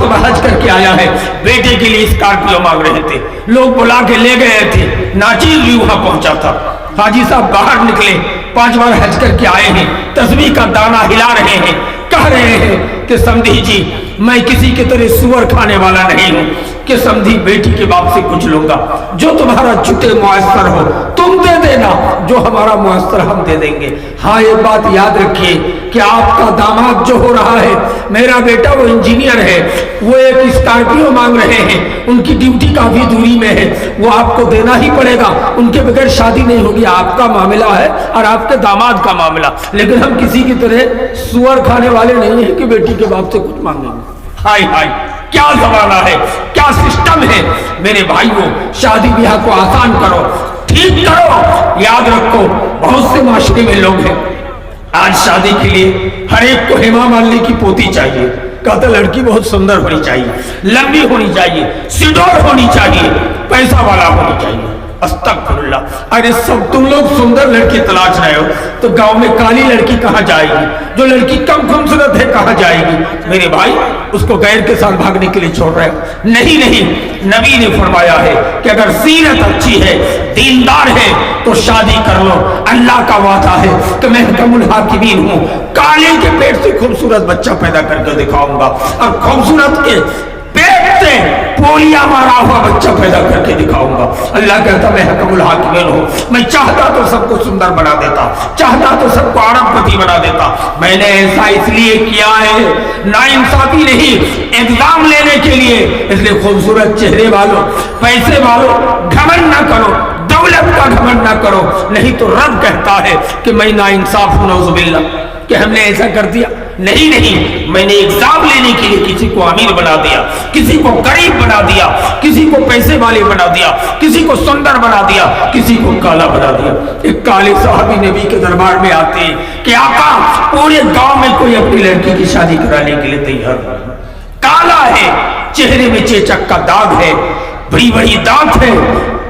تو میں حج کر کے آیا ہے، بیٹے کے لیے اسکارپیو مانگ رہے تھے، لوگ بلا کے لے گئے تھے، ناچیز بھی وہاں پہنچا تھا۔ حاجی صاحب باہر نکلے، 5 بار حج کر کے آئے ہیں، تسبیح کا دانہ ہلا رہے ہیں، کہہ رہے ہیں کہ سمدھی جی میں کسی کی طرح سور کھانے والا نہیں ہوں کہ سمدھی بیٹی کے باپ سے کچھ لوں گا، جو تمہارا چھٹے میسر ہو تم دے دینا، جو ہمارا میسر ہم دے دیں گے۔ ہاں یہ بات یاد رکھیے کہ آپ کا داماد جو ہو رہا ہے، میرا بیٹا وہ انجینئر ہے، وہ ایک اسکارپیو مانگ رہے ہیں، ان کی ڈیوٹی کافی دوری میں ہے، وہ آپ کو دینا ہی پڑے گا، ان کے بغیر شادی نہیں ہوگی، آپ کا معاملہ ہے اور آپ کے داماد کا معاملہ، لیکن ہم کسی کی طرح سور کھانے والے نہیں ہیں کہ بیٹی کے باپ سے کچھ مانگیں گے۔ ہائے ہائے کیا زمانہ ہے، کیا سسٹم ہے۔ میرے بھائیوں شادی بیاہ کو آسان کرو، ٹھیک کرو۔ یاد رکھو بہت سے معاشرے میں لوگ ہیں آج شادی کے لیے ہر ایک کو ہیما مالنی کی پوتی چاہیے، کہتا لڑکی بہت سندر ہونی چاہیے، لمبی ہونی چاہیے، سڈور ہونی چاہیے، پیسہ والا ہونی چاہیے۔ استغفر اللہ، ارے سب تم لوگ سندر لڑکی تلاش رہے ہو تو گاؤں میں کالی لڑکی کہاں جائے گی؟ جو لڑکی کم خوبصورت ہے کہاں جائے گی؟ میرے بھائی اس کو غیر کے ساتھ بھاگنے کے لیے چھوڑ رہے ہو؟ نہیں، نبی نے فرمایا ہے کہ اگر سیرت اچھی ہے، دیندار ہے تو شادی کر لو، اللہ کا وعدہ ہے کہ میں حکم الحاکمین ہوں، کالے کے پیٹ سے خوبصورت بچہ پیدا کر کے دکھاؤں گا اور خوبصورت کے پیٹ سے پولیا مارا ہوا بچہ پیدا کر کے دکھاؤں گا۔ اللہ کہتا میں حکم الحاکمین ہوں، میں چاہتا تو سب کو سندر بنا دیتا، چاہتا تو سب کو ارب پتی بنا دیتا، میں نے ایسا اس لیے کیا ہے ناانصافی نہیں، ایگزام لینے کے لیے، اس لیے خوبصورت چہرے والوں، پیسے والوں گھمنڈ نہ کرو، دولت کا گھمنڈ نہ کرو، نہیں تو رب کہتا ہے کہ میں ناانصاف ہوں، نعوذ باللہ، کہ ہم نے ایسا کر دیا۔ نہیں، میں نے ایگزام لینے کے لیے کسی کو امیر بنا دیا، کسی کو غریب بنا دیا، کسی کو پیسے والے بنا دیا، کسی کو سندر بنا دیا، کسی کو کالا بنا دیا۔ ایک کالے صحابی نبی کے دربار میں آتے ہیں کہ آقا پورے گاؤں میں کوئی اپنی لڑکی کی شادی کرانے کے لیے تیار نہیں، کالا ہے، چہرے میں چیچک کا داغ ہے، بڑی بڑی دانت ہے۔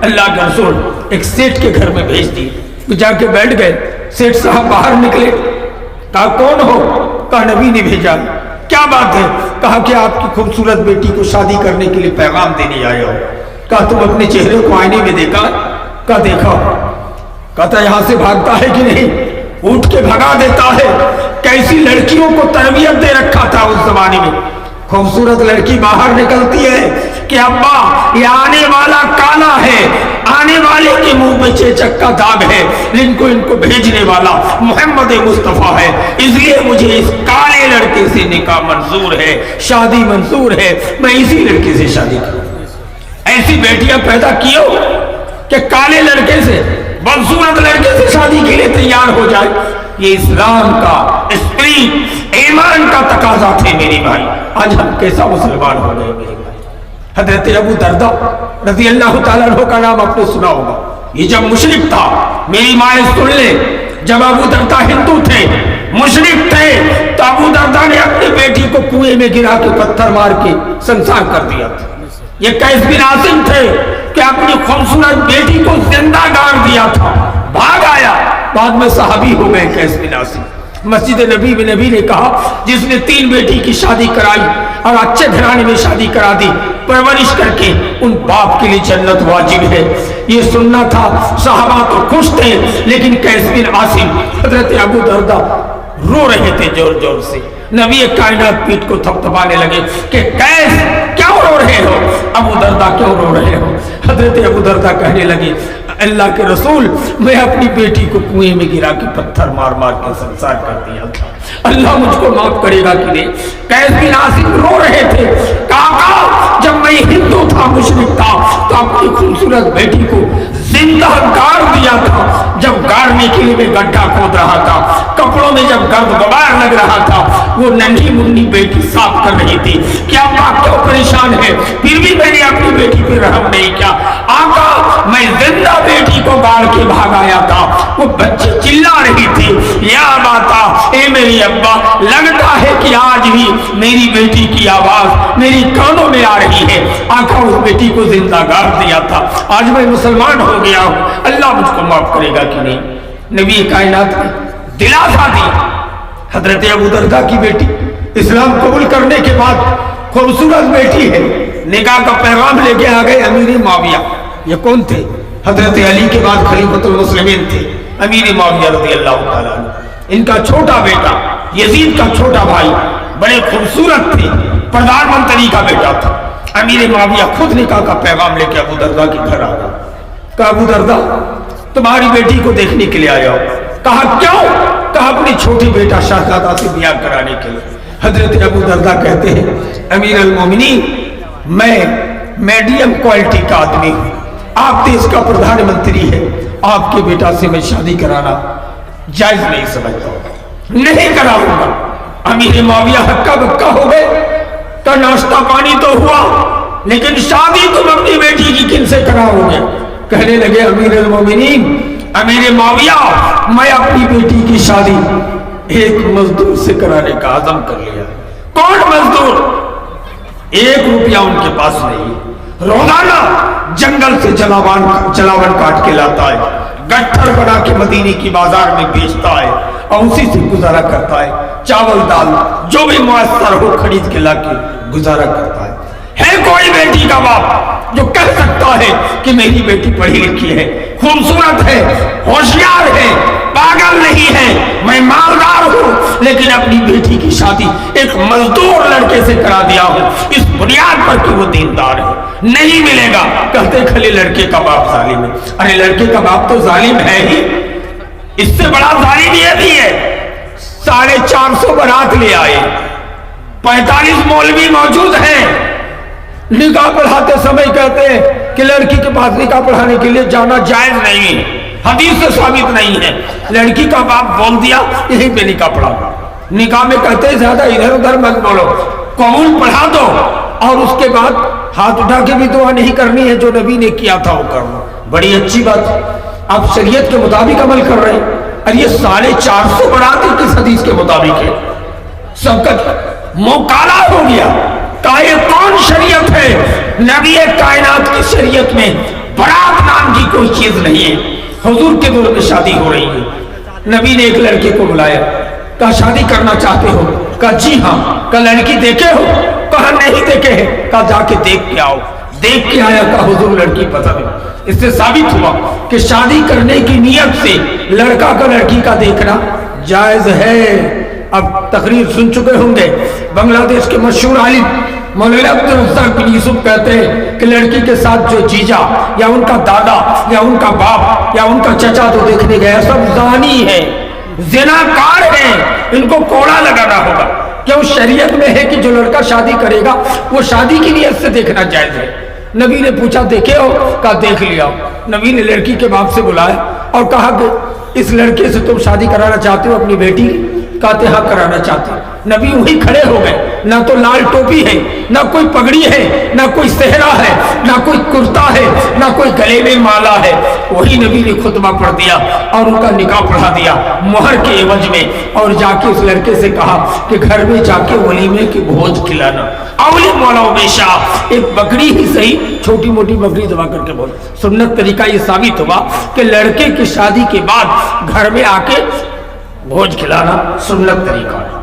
اللہ کے رسول ایک سیٹ کے گھر میں بھیج دیے، جا کے بیٹھ گئے، سیٹ صاحب باہر نکلے، کہا کون ہو؟ کہا نبی نے بھیجا۔ کیا بات ہے؟ کہا کہ آپ کی خوبصورت بیٹی کو شادی کرنے کے لیے پیغام دینے آیا ہو۔ کہا تم اپنے چہرے کو آئینے میں دیکھا؟ کہا دیکھا۔ کہتا یہاں سے بھاگتا ہے کہ نہیں؟ اٹھ کے بھگا دیتا ہے۔ کیسی لڑکیوں کو تربیت دے رکھا تھا اس زمانے میں۔ خوبصورت لڑکی باہر نکلتی ہے کہ ابا یہ آنے والا کالا ہے، آنے والے کے منہ پہ چیچک کا داغ ہے، ان کو بھیجنے والا محمد مصطفیٰ ہے، اس لیے مجھے اس کالے لڑکے سے نکاح منظور ہے، شادی منظور ہے، میں اسی لڑکے سے شادی کروں۔ ایسی بیٹیاں پیدا کیو کہ کالے لڑکے سے، بدصورت لڑکے سے شادی کے لیے تیار ہو جائے۔ یہ اسلام کا اسپرٹ، ایمان کا تقاضا تھے میری بھائی۔ آج ہم کیسا مسلمان ہو گئے میرے بھائی۔ حضرت ابو دردہ رضی اللہ تعالیٰ عنہ کا نام آپ نے سنا ہوگا، یہ جب مشرک تھا، میری مائیں سن لے، جب ابو دردہ ہندو تھے، مشرک تھے، تو ابو دردہ نے اپنی بیٹی کو کنویں میں گرا کے پتھر مار کے سنسار کر دیا تھا۔ یہ قیس بن عاصم تھے کہ اپنی خوبصورت بیٹی کو زندہ گاڑ دیا تھا، بھاگ آیا، بعد میں صحابی ہو گئے قیس بن عاصم۔ مسجد نبی میں نبی نے کہا جس نے 3 بیٹی کی شادی کرائی اور اچھے گھرانے میں شادی کرا دی، پرورش کر کے، ان باپ کے لیے جنت واجب ہے۔ یہ سننا تھا، صحابہ تو خوش تھے، لیکن قیس بن عاصم، حضرت ابو دردہ رو رہے تھے زور زور سے۔ نبی کائنات پیٹ کو تھپتھپانے لگے کہ قیس کیوں رو رہے ہو؟ ابو دردہ کیوں رو رہے ہو؟ حضرت ابو دردہ کہنے لگے اللہ کے رسول میں اپنی بیٹی کو کنویں میں گرا کے پتھر مار مار کے سنسار کر دیا تھا، اللہ مجھ کو معاف کرے گا کہ نہیں؟ قیس بن عاصم رو رہے تھے، کہا جب میں ہندو تھا، مشرک تھا، تو اپنی خوبصورت بیٹی کو زندہ گاڑ دیا تھا۔ جب گاڑنے کے لیے میں گڈھا کھود رہا تھا، کپڑوں میں جب گرد غبار لگ رہا تھا، وہ ننھی منھی بیٹی صاف کر رہی تھی کہ آقا کیوں پریشان ہے، پھر بھی میں نے اپنی بیٹی پہ رحم نہیں کیا۔ آقا میں زندہ بیٹی کو گاڑ کے بھاگ آیا تھا، وہ بچی چلا رہی تھی، یا باتا اے میری ابا، لگتا ہے کہ آج بھی میری بیٹی کی آواز میری کانوں میں آ رہی ہے۔ آقا اس بیٹی کو زندہ گاڑ دیا تھا، آج میں مسلمان ہو گیا ہوں، اللہ مجھ کو معاف کرے گا کہ نہیں؟ نبی کائنات نے دلاسا دیا۔ حضرت ابو دردہ کی بیٹی اسلام قبول کرنے کے بعد खूबसूरत बेटी है। निकाह का पैगाम लेके आ गए अमीर मुआविया। ये कौन थे? हजरत अली के बाद खलीफतुल मुस्लिमीन थे अमीर मुआविया रज़ियल्लाहु ताला अन्हु। इनका छोटा बेटा यजीद का छोटा भाई बड़े खूबसूरत थे, प्रधानमंत्री का बेटा था। अमीर मुआविया खुद निकाह का पैगाम लेके अबू दरदा के घर आ गया। कहा अबू दरदा तुम्हारी बेटी को देखने के लिए आया हो। कहा क्यों? कहा अपनी छोटी बेटा शहजादा से ब्याह कराने के लिए। हजरत अबू दरदा कहते हैं अमीर अल मोमिनीन मैं मीडियम क्वालिटी का आदमी हूँ, आप देश का प्रधानमंत्री है, आपके बेटा से मैं शादी कराना जायज नहीं समझता, नहीं कराऊंगा। अमीर मुआविया हक्का बक्का हो गए। तो नाश्ता पानी तो हुआ, लेकिन शादी तुम अपनी बेटी की किन से कराओगे? कहने लगे अमीर अल मोमिनीन अमीर मुआविया मैं अपनी बेटी की शादी एक मजदूर से कराने का आज़म कर लिया। कौन मजदूर? 1 रुपया उनके पास नहीं, रोजाना जंगल से जलावन काट के लाता है, गट्ठर बना के मदीने की बाजार में बेचता है और उसी से गुजारा करता है। चावल दाल जो भी मुयस्सर हो खरीद के लाके गुजारा करता है। कोई बेटी का बाप जो कह सकता है कि मेरी बेटी पढ़ी लिखी है, खूबसूरत है, होशियार है, पागल नहीं है, मैं मालदार हूं, लेकिन अपनी बेटी की शादी एक मजदूर लड़के से करा दिया हूं इस बुनियाद पर कि वो दीनदार है? नहीं मिलेगा। कहते खाली लड़के का बाप जालिम है। अरे लड़के का बाप तो जालिम है ही, इससे बड़ा जालिम ये भी है। 450 बारात ले आए, 45 मौलवी मौजूद हैं। निकाह पढ़ाते समय कहते हैं कि लड़की के पास निकाह पढ़ाने के लिए जाना जायज नहीं है, हदीस से साबित नहीं है। लड़की का बाप बोल दिया यहीं पे निकाह पढ़ा। निकाह में कहते हैं ज्यादा इधर उधर मत बोलो, कबूल पढ़ा दो और उसके बाद हाथ उठा के भी दुआ नहीं करनी है, जो नबी ने किया था वो करना। बड़ी अच्छी बात, आप शरीयत के मुताबिक अमल कर रहे हैं। और ये 450 बारात किस हदीस के मुताबिक है? सबका मुंह काला हो गया। ये कौन शरीयत है? नबी कायनात की शरीयत में बारात नाम की कोई चीज नहीं है। हुजूर के दौर में शादी हो रही है, नबी ने एक लड़के को बुलाया, कहा शादी करना चाहते हो? कहा जी हाँ। कहा लड़की देखे हो? कहा नहीं देखे है। कहा जाके देख के आओ। देख के आया, कहा हुजूर लड़की पसंद है। इससे साबित हुआ कि शादी करने की नियत से लड़का का लड़की का देखना जायज है। अब तकरीर सुन चुके होंगे, बांग्लादेश के मशहूर आलिम मौलाना अब्दुल रज़्ज़ाक बिन यूसुफ कहते हैं कि लड़की के साथ जो जीजा या उनका दादा या उनका बाप या उनका चचा तो देखने गया, सब जानी है, ज़िनाकार है, इनको कोड़ा लगाना होगा। क्यों? शरीयत में है कि जो लड़का शादी करेगा वो शादी की नियत से देखना जायज है। नबी ने पूछा देखे हो? कहा देख लिया। नबी ने लड़की के बाप से बुलाया और कहा कि इस लड़के से तुम शादी कराना चाहते हो अपनी बेटी? कहते हाँ कराना चाहते। नबी वही खड़े हो गए, ना तो लाल टोपी है, ना कोई पगड़ी है, ना कोई सेहरा है, ना कोई कुर्ता है, ना कोई गले में माला है। वही नबी ने खुतबा पढ़ दिया और उनका निकाह पढ़ा दिया मोहर के एवज में। और जाके उस लड़के से कहा कि घर में जाके वलीमे की भोज खिलाना। अवली मौला हमेशा एक बकरी ही सही, छोटी मोटी बकरी दबा करके बोल। सुन्नत तरीका ये साबित हुआ कि लड़के की शादी के बाद घर में आके भोज खिलाना सुन्नत तरीका है।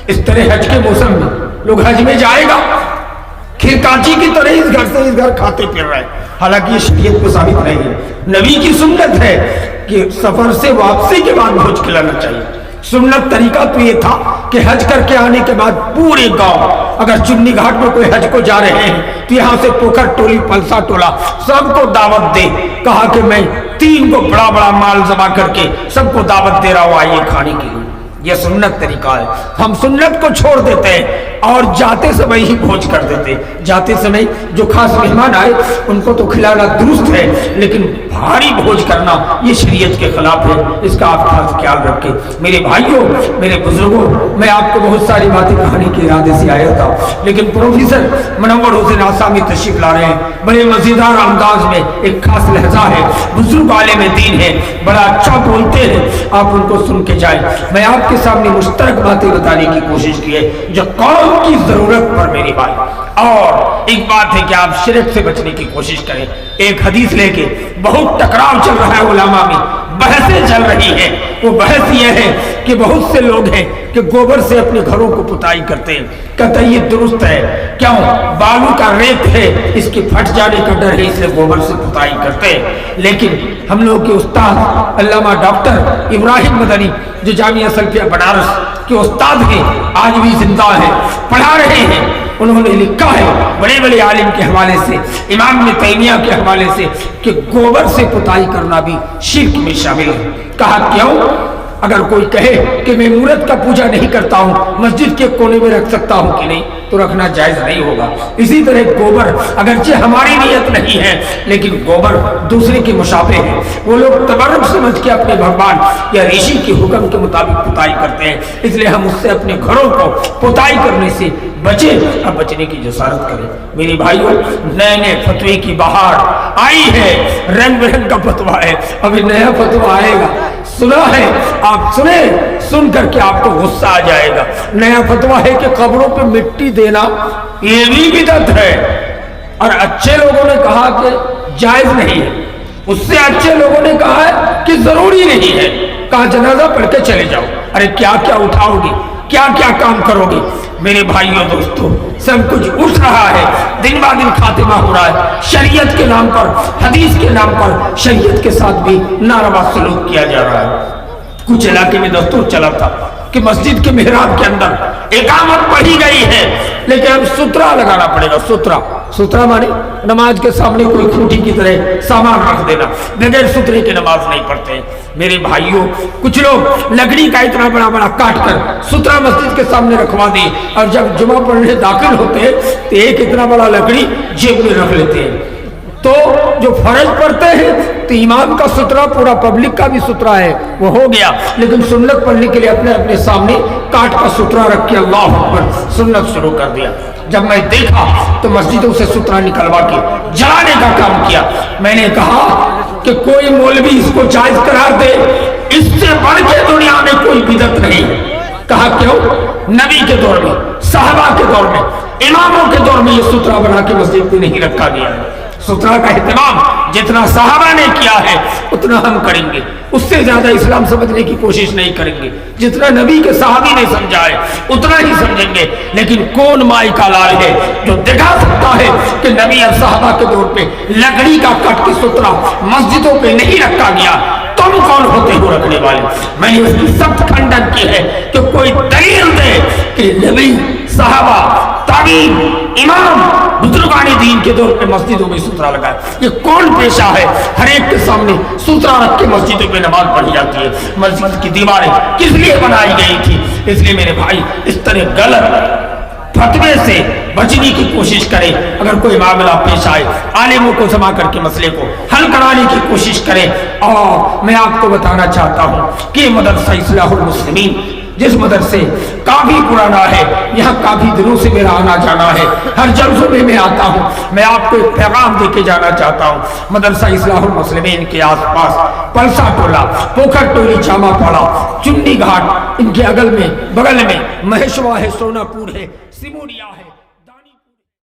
इस तरह हज के मौसम में लोग हज में जाएगा, खिरकाची की तरह इस घर से इस घर खाते फिर रहे, हालांकि ये शरीयत को साबित नहीं है। नबी की सुन्नत है कि सफर से वापसी के बाद भोज खिलाना चाहिए। सुन्नत तरीका तो ये था कि हज करके आने के बाद पूरे गांव, अगर चुन्नी घाट में कोई हज को जा रहे हैं तो यहाँ से पोखर टोली पलसा टोला सबको दावत दे। कहा कि मैं 3 को बड़ा बड़ा माल जमा करके सबको दावत दे रहा हूँ, आइए खाने के लिए। यह सुन्नत तरीका है। हम सुन्नत को छोड़ देते हैं और जाते समय ही भोज कर देते। जाते समय जो खास मेहमान आए उनको तो खिलाना दुरुस्त है, लेकिन भारी भोज करना ये शरीयत के खिलाफ है। इसका आप खास ख्याल रखें। मेरे भाइयों, मेरे बुजुर्गों, मैं आपको बहुत सारी बातें कहने के इरादे से आया था, लेकिन प्रोफेसर मुनव्वर हुसैन आसामी तशरीफ ला रहे हैं। बड़े मजेदार अंदाज में एक खास लहजा है, बुजुर्ग आलिम दीन है, बड़ा अच्छा बोलते हैं, आप उनको सुन के जाए। मैं आपके सामने मुश्तरक बातें बताने की कोशिश की है। जो कौम मौत की जरूरत पर मेरी भाई। और एक बात है कि आप शिरक से बचने की कोशिश करें। एक हदीस लेके बहुत टकराव चल रहा है उलमा में, बहसें चल रही है। वो बहस ये है कि बहुत से लोग हैं कि गोबर से अपने घरों को पुताई करते हैं। कहते हैं ये दुरुस्त है, क्यों? बालू का रेत है, इसके फट जाने का डर है, इसलिए गोबर से पुताई करते हैं। लेकिन हम लोग के उस्ताद अल्लामा डॉक्टर इब्राहिम मदनी जो जामिया सल्फिया बनारस के उस्ताद हैं, आज भी जिंदा है, पढ़ा रहे हैं। उन्होंने लिखा है बड़े बड़े आलिम के हवाले से, इमाम इब्न तैमिया के हवाले से, कि गोबर से पुताई करना भी शिर्क में शामिल है। कहा क्यों? अगर कोई कहे कि मैं मूर्त का पूजा नहीं करता हूँ, मस्जिद के कोने में रख सकता हूँ कि नहीं, तो रखना जायज नहीं होगा। इसी तरह गोबर, अगरचे हमारी नियत नहीं है, लेकिन गोबर दूसरे के मुशाबे है। वो लोग तबर्रुक समझ के अपने भगवान या ऋषि के हुक्म के मुताबिक पुताई करते हैं, इसलिए हम उससे अपने घरों को पुताई करने से बचे। अब बचने की जसारत करें मेरे भाइयों। नए नए फतवे की बहार आई है, रंग बिरंग का फतवा है, अभी नया फतवा आएगा, सुना है आप, सुने, सुन करके आपको गुस्सा आ जाएगा। नया फतवा है कि कब्रों पे मिट्टी देना ये भी बिदअत है, और अच्छे लोगों ने कहा कि जायज नहीं है, उससे अच्छे लोगों ने कहा है कि जरूरी नहीं है। कहा जनाजा पढ़ के चले जाओ। अरे क्या क्या उठाओगे, क्या क्या काम करोगे? मेरे भाइयों दोस्तों, सब कुछ उठ रहा है, दिन ब दिन खातिमा हो रहा है। शरीयत के नाम पर, हदीस के नाम पर शरीयत के साथ भी नारवा सलूक किया जा रहा है। कुछ इलाके में दस्तूर चला था कि मस्जिद के मेहराब के अंदर इकामत पढ़ी गई है, लेकिन अब सुतरा लगाना पड़ेगा। सुतरा माने नमाज के सामने कोई खूंटी की तरह सामान रख देना, बगैर सुतरे के नमाज नहीं पढ़ते हैं। मेरे भाइयों, कुछ लोग लकड़ी का इतना बड़ा बड़ा काट कर सुतरा मस्जिद के सामने रखवा दी, और जब जुमा पढ़ने दाखिल होते हैं तो एक इतना बड़ा लकड़ी जेब में रख लेते हैं। तो जो फर्ज पढ़ते हैं तो इमाम का सुतरा पूरा पब्लिक का भी सुतरा है, वो हो गया, लेकिन सुन्नत पढ़ने के लिए अपने अपने सामने काट का सुतरा रख के अल्लाह अकबर सुन्नत शुरू कर दिया। जब मैं देखा तो मस्जिदों से सुतरा निकलवा के जलाने का काम किया। मैंने कहा कि कोई मौलवी इसको जायज करार दे, इससे बढ़ के दुनिया में कोई बिदअत नहीं। कहा क्यों? नबी के दौर में, साहबा के दौर में, इमामों के दौर में ये सुतरा बना के मस्जिद में नहीं रखा गया है। सुतरा का एहतमाम जितना साहबा ने किया है उतना हम करेंगे, उससे ज्यादा इस्लाम समझने की कोशिश नहीं करेंगे। जितना नबी के साहबी ने समझा है उतना ही समझेंगे। लेकिन कौन माई का लाल है जो दिखा सकता है कि नबी और साहबा के दौर पे लकड़ी का कट के सुतरा मस्जिदों पे नहीं रखा गया? तुम कौन होते हो रखने वाले? मैंने उसकी सख्त खंडन की है कि कोई दलील दे कि नबी, साहबा, ताबीन, इमाम, बुजुर्गानी दीन के दौर पे मस्जिदों में सुतरा लगा। ये कौन पेशा है? हर एक के सामने सुतरा रख के मस्जिदों में नमाज पढ़ी जाती है। मस्जिद की दीवारें किस लिए बनाई गई थी? इसलिए मेरे भाई, इस तरह गलत फतवे से बचने की कोशिश करें। अगर कोई मामला पेश आए, आलिमों को जमा करके मसले को हल कराने की कोशिश करें। और मैं आपको बताना चाहता हूँ कि मदरसा इस्लाहुल मुस्लिमीन जिस मदरसे काफी पुराना है, यहाँ काफी दिनों से मेरा आना जाना है, हर जलसों में मैं आता हूँ। मैं आपको एक पैगाम देके जाना चाहता हूँ। मदरसा इस्लाहुल मुस्लिमीन के आसपास पलसा टोला, पोखर टोली, जामा पाड़ा, चुन्नी घाट, इनके अगल में बगल में महेशवा है, सोनापुर है, सिमोनिया है।